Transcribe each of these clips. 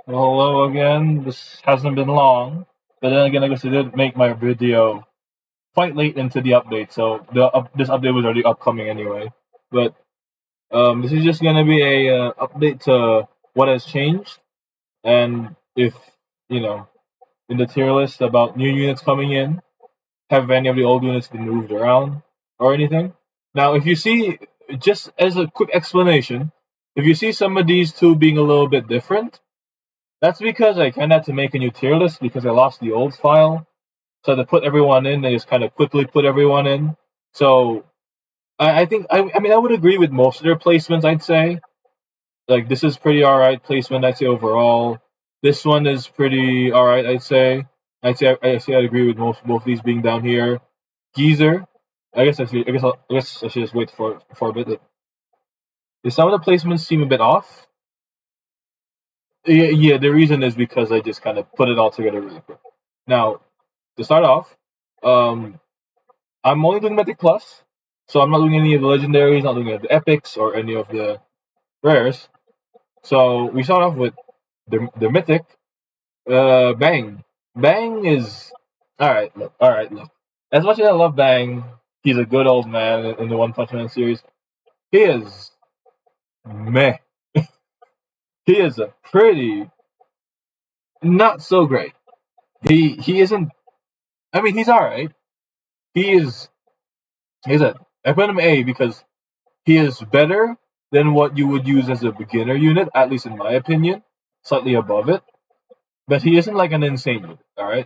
Well, hello again. This hasn't been long, but then again, I guess I did make my video quite late into the update, so this update was already upcoming anyway. But this is just gonna be a update to what has changed, and if you know, in the tier list about new units coming in, have any of the old units been moved around or anything? Now, if you see, just as a quick explanation, if you see some of these two being a little bit different. That's because I kind of had to make a new tier list because I lost the old file. So to put everyone in, I just kind of quickly put everyone in. So I think I mean I would agree with most of their placements. I'd say like this is pretty alright placement. I'd say overall. This one is pretty alright. I'd say. I'd agree with most both of these being down here. Geezer. I guess I should just wait for a bit. Some of the placements seem a bit off. Yeah. The reason is because I just kind of put it all together really quick. Now, to start off, um, I'm only doing Mythic Plus, so I'm not doing any of the legendaries, not doing any of the epics or any of the rares. So we start off with the Mythic. Bang. Bang is alright. Look, alright. Look, as much as I love Bang, he's a good old man in the One Punch Man series. He is meh. He is a pretty not so great. He isn't. I mean, he's alright. He is. He's a. I put him A because he is better than what you would use as a beginner unit, at least in my opinion, slightly above it. But he isn't like an insane unit, all right?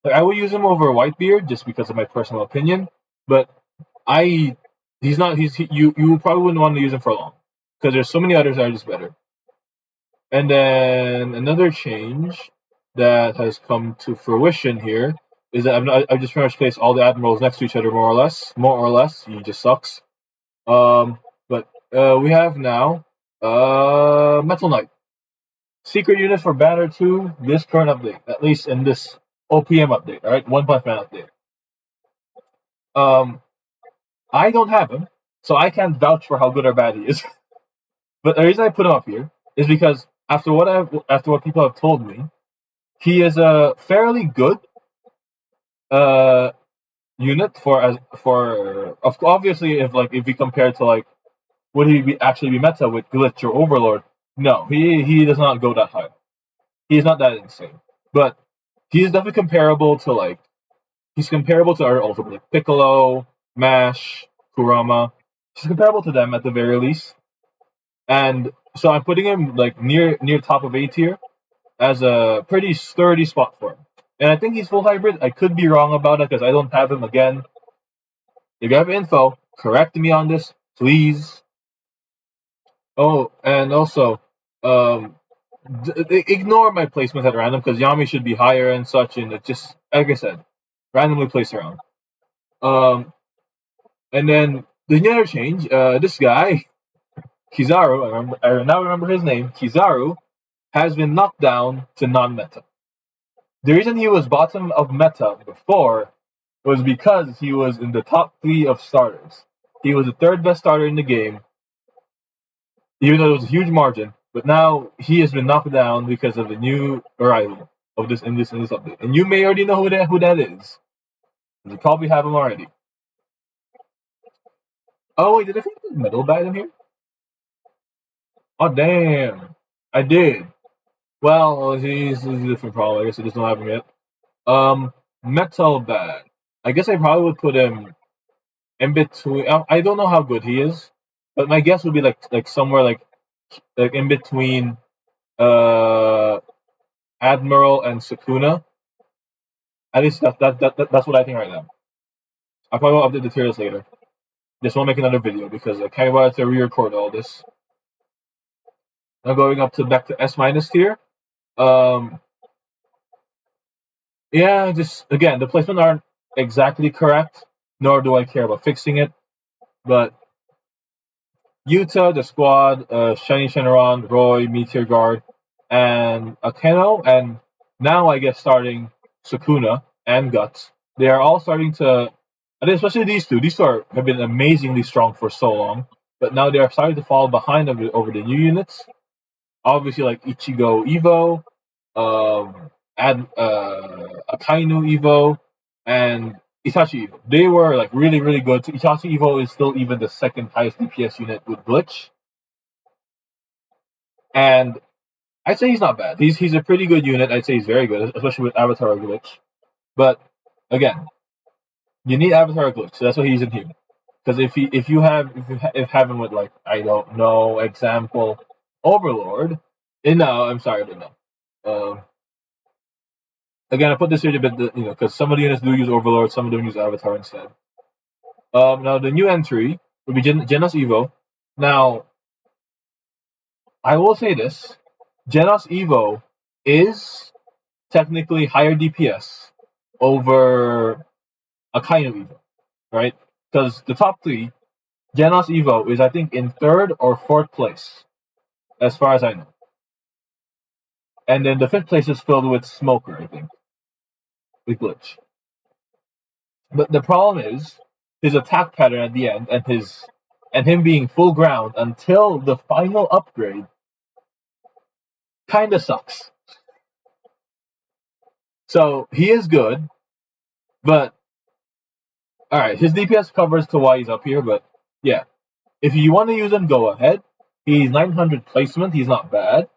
Like I would use him over Whitebeard just because of my personal opinion, but I he's not you probably wouldn't want to use him for long because there's so many others that are just better. And then another change that has come to fruition here is that I've just pretty much placed all the admirals next to each other more or less. More or less, he just sucks. But we have now Metal Knight. Secret unit for Banner 2, this current update, at least in this OPM update, alright? One Punch Man update. Um, I don't have him, so I can't vouch for how good or bad he is. But the reason I put him up here is because after what people have told me, he is a fairly good uh unit obviously if we compare to like would he actually be meta with Glitch or Overlord? No, he does not go that high. He's not that insane, but he's definitely comparable to he's comparable to our ultimate like Piccolo, Mash, Kurama. He's comparable to them at the very least, and so I'm putting him like near top of A tier as a pretty sturdy spot for him. And I think he's full hybrid. I could be wrong about it because I don't have him again. If you have info, correct me on this, please. Oh, and also, um, ignore my placements at random because Yami should be higher and such, and it just like I said, randomly placed around. Um, and then the other change, this guy Kizaru, I now remember his name. Kizaru has been knocked down to non-meta. The reason he was bottom of meta before was because he was in the top 3 of starters. He was the third best starter in the game, even though it was a huge margin. But now he has been knocked down because of the new arrival of this update. And you may already know who that is. You probably have him already. Oh wait, did I put the metal bag in here? Oh damn, I did. Well, he's a different problem. I guess I just don't have him yet. Metal bag. I guess I probably would put him in between. I don't know how good he is, but my guess would be like somewhere like in between uh Admiral and Sukuna. At least that's what I think right now. I'll probably update the tier list later. Just want to make another video because I kind of wanted to re-record all this. Now going up to back to S minus tier. Um, yeah, just again the placement aren't exactly correct, nor do I care about fixing it. But Yuta, the squad, Shiny Shenron, Roy, Meteor Guard, and Akeno, and now I guess starting Sukuna and Guts. They are all starting to, and especially these two. These two have been amazingly strong for so long, but now they are starting to fall behind over the new units. Obviously, like Ichigo Evo, Akainu Evo, and Itachi Evo. They were like really, really good. Itachi Evo is still even the second highest DPS unit with Glitch, and I'd say he's not bad. He's a pretty good unit. I'd say he's very good, especially with Avatar Glitch. But again, you need Avatar Glitch. So that's why he's in here. Because if you have him with, like, I don't know, example, Overlord. No, I'm sorry, but no. Again, I put this here a bit, because some of the units do use Overlord, some of them use Avatar instead. Now the new entry would be Genos Evo. Now, I will say this: Genos Evo is technically higher DPS over Akainu Evo, right? Because the top three, Genos Evo is, I think, in third or fourth place, as far as I know. And then the fifth place is filled with Smoker, I think, with Glitch. But the problem is his attack pattern at the end and him being full ground until the final upgrade kinda sucks. So he is good, but alright, his DPS covers to why he's up here, but yeah. If you want to use him, go ahead. He's 900 placement, he's not bad.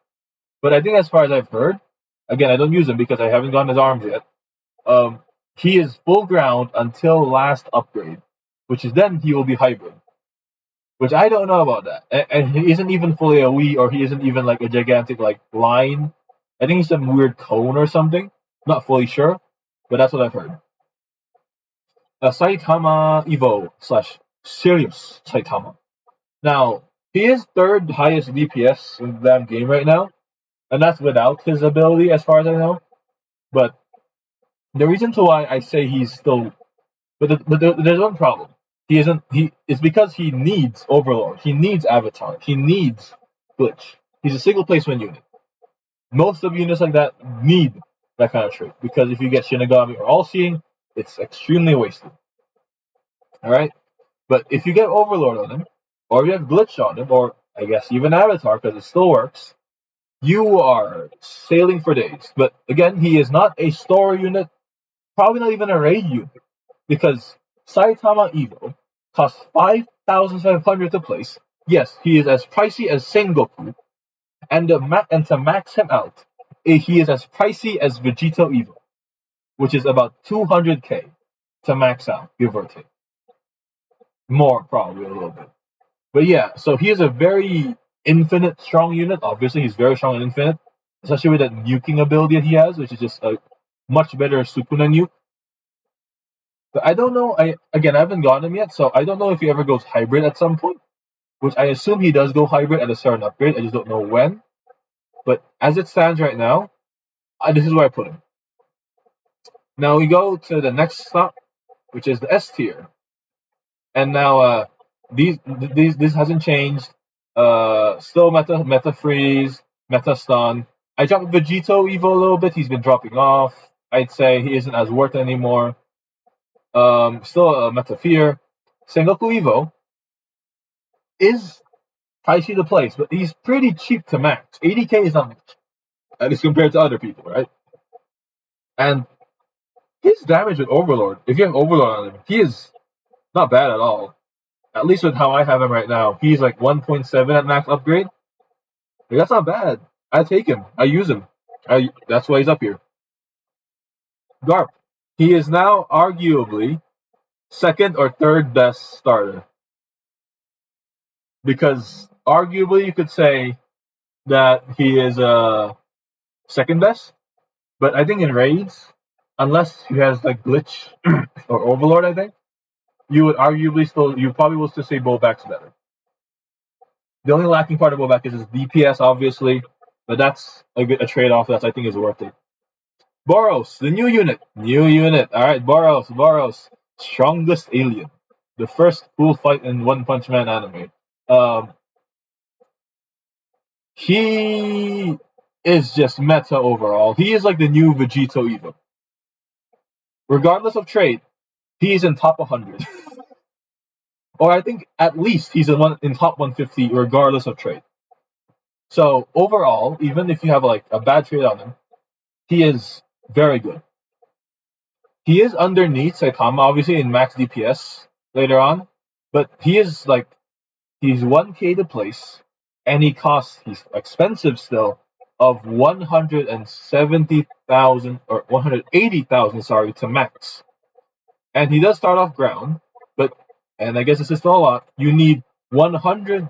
But I think as far as I've heard, again, I don't use him because I haven't gotten his arms yet. He is full ground until last upgrade, which is then he will be hybrid. Which I don't know about that. And he isn't even fully a Wii, or he isn't even like a gigantic like line. I think he's some weird cone or something. Not fully sure, but that's what I've heard. Saitama Evo / Serious Saitama. Now, he is third highest DPS in that game right now, and that's without his ability, as far as I know. But the reason to why I say he's still, there's one problem. He isn't. It's because he needs Overlord. He needs Avatar. He needs Glitch. He's a single placement unit. Most of units like that need that kind of trait, because if you get Shinigami or All Seeing, it's extremely wasted. All right, but if you get Overlord on him, or you have Glitch on him, or I guess even Avatar, because it still works, you are sailing for days. But again, he is not a store unit, probably not even a raid unit, because Saitama Evo costs 5,500 to place. Yes, he is as pricey as Sengoku, and to max him out, he is as pricey as Vegito Evo, which is about 200k to max out, give or take. More, probably a little bit. But yeah, so he is a very infinite strong unit. Obviously, he's very strong and infinite, especially with that nuking ability that he has, which is just a much better Sukuna nuke. But I don't know. I haven't gotten him yet, so I don't know if he ever goes hybrid at some point. Which I assume he does go hybrid at a certain upgrade. I just don't know when. But as it stands right now, this is where I put him. Now we go to the next stop, which is the S tier. And now this hasn't changed. Still meta freeze, meta stun. I dropped Vegito Evo a little bit. He's been dropping off. I'd say he isn't as worth it anymore. Still a meta fear. Sengoku Evo is pricey to place, but he's pretty cheap to max. 80k is not much, at least compared to other people, right? And his damage with Overlord, if you have Overlord on him, he is not bad at all. At least with how I have him right now, he's like 1.7 at max upgrade. Like, that's not bad. I take him. I use him. That's why he's up here. Garp. He is now arguably second or third best starter. Because arguably you could say that he is second best. But I think in raids, unless he has like Glitch or Overlord, I think, you probably will still say Bobak's better. The only lacking part of Bobak is his DPS, obviously, but that's a trade-off that I think is worth it. Boros, the new unit. Alright, Boros. Strongest alien. The first full fight in One Punch Man anime. He is just meta overall. He is like the new Vegito Evo. Regardless of trade, he is in top 100. Or I think at least he's in top 150 regardless of trade. So overall, even if you have like a bad trade on him, he is very good. He is underneath Saitama, obviously, in max DPS later on, but he is like he's 1k to place, and he's expensive still, of 170,000 or 180,000, sorry, to max. And he does start off ground, but and I guess this is still a lot. You need 24k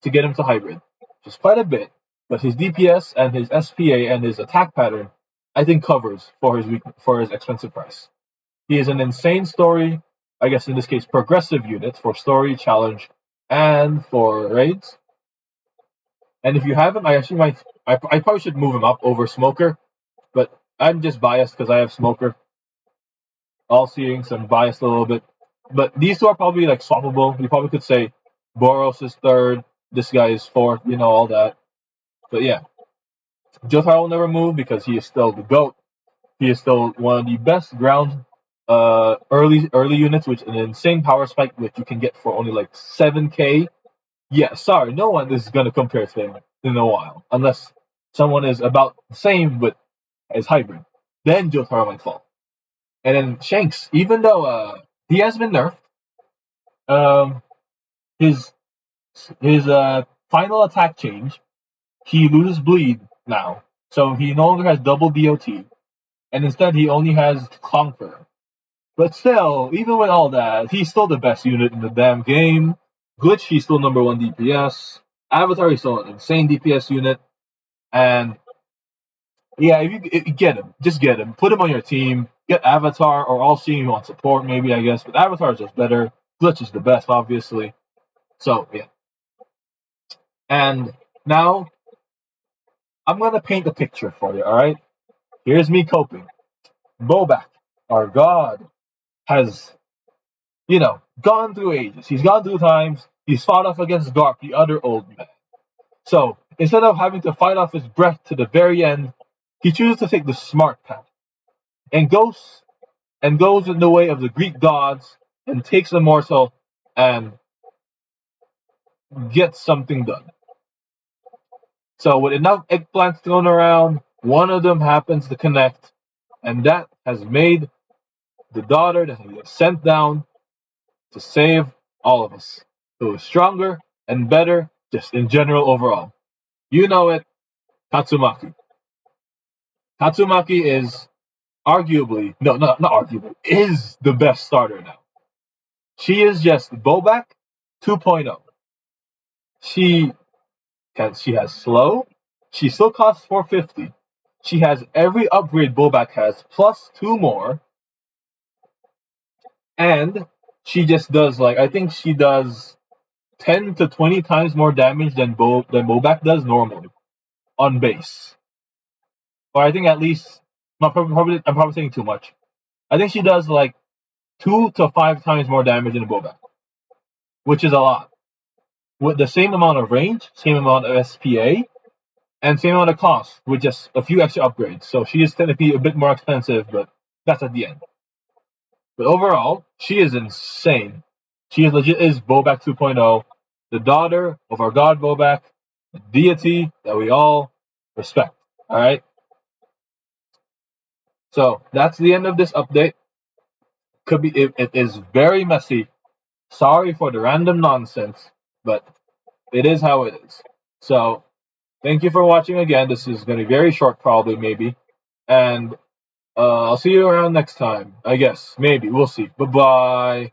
to get him to hybrid, which is quite a bit. But his DPS and his SPA and his attack pattern, I think, covers for his expensive price. He is an insane story. I guess in this case, progressive unit for story, challenge, and for raids. And if you have him, I actually might. I probably should move him up over Smoker, but I'm just biased because I have Smoker. All seeing, some biased a little bit. But these two are probably like swappable. You probably could say Boros is third, this guy is fourth, all that. But yeah, Jotaro will never move because he is still the GOAT. He is still one of the best ground early units, which an insane power spike, which you can get for only like 7k. Yeah, sorry, no one is gonna compare to him in a while, unless someone is about the same but is hybrid. Then Jotaro might fall. And then Shanks, even though he has been nerfed, um, his final attack change, he loses bleed now, so he no longer has double DOT, and instead he only has Conquer. But still, even with all that, he's still the best unit in the damn game. Glitch, he's still number 1 DPS. Avatar, he's still an insane DPS unit. And yeah, if you get him, just get him. Put him on your team. Get Avatar or All Seeing on support, maybe, I guess. But Avatar is just better. Glitch is the best, obviously. So, yeah. And now, I'm going to paint a picture for you, alright? Here's me coping. Bobak, our god, has, gone through ages. He's gone through times. He's fought off against Garp, the other old man. So, instead of having to fight off his breath to the very end, he chooses to take the smart path and goes in the way of the Greek gods and takes a morsel and gets something done. So with enough eggplants thrown around, one of them happens to connect, and that has made the daughter that he has sent down to save all of us. Who is stronger and better, just in general overall. You know it, Tatsumaki. Tatsumaki is arguably, no, not arguably, is the best starter now. She is just Bobak 2.0. She has slow. She still costs 450. She has every upgrade Bobak has plus 2 more. And she just does I think she does 10 to 20 times more damage than Bobak does normally on base. Or I think at least I'm probably saying too much. I think she does 2 to 5 times more damage than Bobak, which is a lot. With the same amount of range, same amount of SPA, and same amount of cost with just a few extra upgrades. So she is technically a bit more expensive, but that's at the end. But overall, she is insane. She is Bobak 2.0, the daughter of our god Bobak, the deity that we all respect. Alright? So that's the end of this update. It is very messy. Sorry for the random nonsense, but it is how it is. So thank you for watching again. This is going to be very short, probably, maybe. And I'll see you around next time, I guess. Maybe. We'll see. Bye-bye.